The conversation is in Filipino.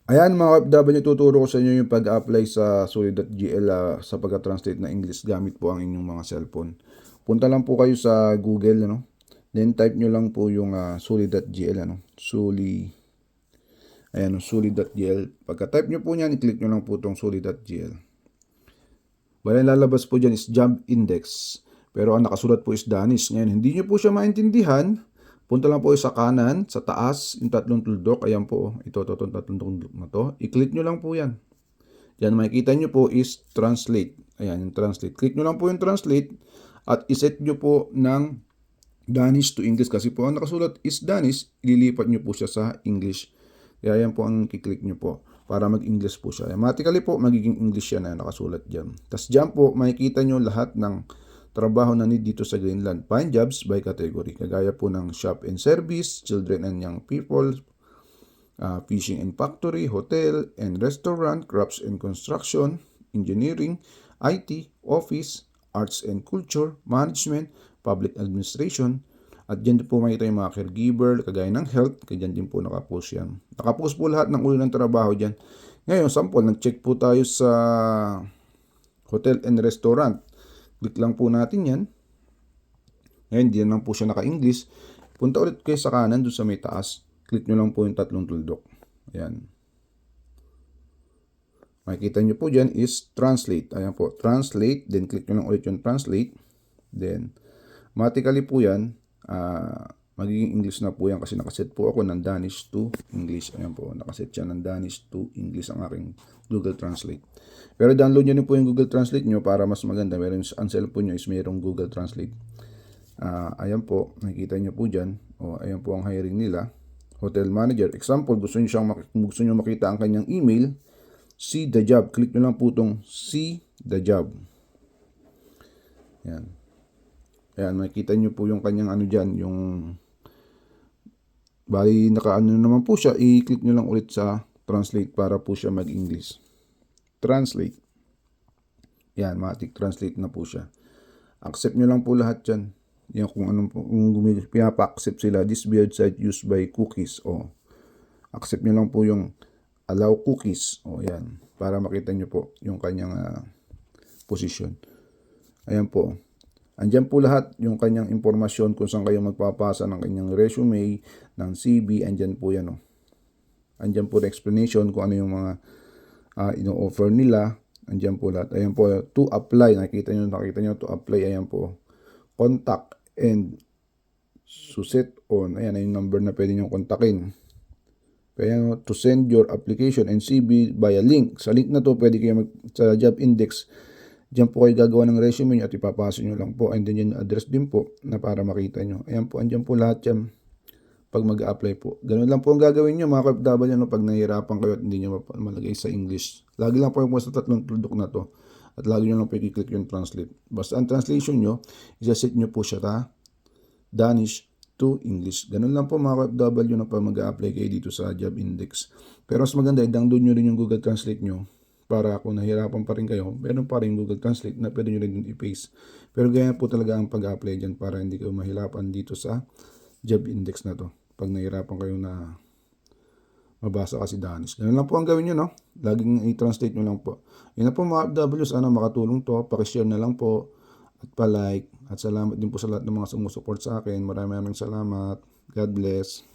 Ayan mga OFW, tuturo ko sa inyo yung pag-apply sa Suri.gl sa pagka-translate na English gamit po ang inyong mga cellphone. Punta lang po kayo sa Google, ano? Then type nyo lang po yung Suri.gl, ano? Suri.gl. Pagka-type nyo po niyan, i-click nyo lang po itong Suri.gl. Wala lalabas po dyan is job index. Pero ang nakasulat po is Danish. Ngayon, hindi nyo po siya maintindihan. Punta lang po sa kanan, sa taas, yung tatlong tuldok. Ayan po, ito tatlong tuldok na to. I-click nyo lang po yan. Yan, makikita nyo po is translate. Ayan, yung translate. Click nyo lang po yung translate at iset nyo po ng Danish to English. Kasi po ang nakasulat is Danish, ililipat nyo po siya sa English. Kaya yan po ang kiklik nyo po para mag-English po siya. Automatically po, magiging English yan na nakasulat dyan. Tapos dyan po, makikita nyo lahat ng trabaho na need dito sa Greenland. Find jobs by category. Kagaya po ng shop and service, children and young people, fishing and factory, hotel and restaurant, crafts and construction, engineering, IT, office, arts and culture, management, public administration. At dyan po makita yung mga caregiver, kagaya ng health, kaya dyan din po nakapost yan. Nakapost po lahat ng uri ng trabaho dyan. Ngayon, sample, nag-check po tayo sa hotel and restaurant. Click lang po natin yan. Ngayon, diyan lang po siya naka-English. Punta ulit kayo sa kanan, doon sa may taas. Click nyo lang po yung tatlong tuldok. Ayan. Makikita nyo po dyan is translate. Ayan po, translate. Then click nyo lang ulit yung translate. Then, automatically po yan, magiging English na po yan kasi nakaset po ako ng Danish to English. Ayan po, nakaset siya ng Danish to English ang aking Google Translate. Pero download nyo din po yung Google Translate nyo para mas maganda. Meron ang cellphone nyo is mayroong Google Translate. Ayan po, nakikita nyo po dyan. Ayan po ang hiring nila. Hotel manager. Example, gusto nyo makita ang kanyang email. See the job. Click nyo lang po itong see the job. Ayan. Ayan, makikita nyo po yung kanyang ano dyan, yung bali nakaano naman po siya, i-click nyo lang ulit sa translate para po siya mag-English. Translate. Yan, matik translate na po siya. Accept nyo lang po lahat dyan. Yan kung anong kung pinapa-accept sila. This website used by cookies. Accept nyo lang po yung allow cookies. Yan. Para makita nyo po yung kanyang position. Ayan po. Andyan po lahat yung kanyang impormasyon kung saan kayo magpapasa ng kanyang resume, ng CV, andyan po yan. Andyan po the explanation kung ano yung mga ino-offer nila. Andyan po lahat. Ayan po, to apply. Nakita nyo to apply. Ayan po. Contact and suset on. Ayan, yung number na pwede nyo kontakin. Kaya to send your application and CV via link. Sa link na to, pwede kayo sa job index. Diyan po kayo gagawa ng resume nyo at ipapasa nyo lang po. And then yung address din po na para makita nyo. Ayan po, andyan po lahat yan pag mag-apply po. Ganun lang po ang gagawin nyo mga KFW pag nahihirapan kayo at hindi nyo malagay sa English. Lagi lang po yung sa tatlong tuldok na to. At lagi nyo lang po i-click yung translate. Basta ang translation nyo, isa-set nyo po siya Danish to English. Ganun lang po mga KFW na pag mag-apply kayo dito sa job index. Pero mas maganda, i-download nyo rin yung Google Translate nyo. Para kung nahirapan pa rin kayo, meron pa rin Google Translate na pwede nyo rin i-paste. Pero ganyan po talaga ang pag-apply dyan para hindi kayo mahirapan dito sa job index na to. Pag nahirapan kayo na mabasa kasi Danish. Ganun lang po ang gawin nyo, no? Laging i-translate nyo lang po. Yun na po mga FW, sana makatulong to. Pakishare na lang po at pa-like. At salamat din po sa lahat ng mga sumusupport sa akin. Maraming salamat. God bless.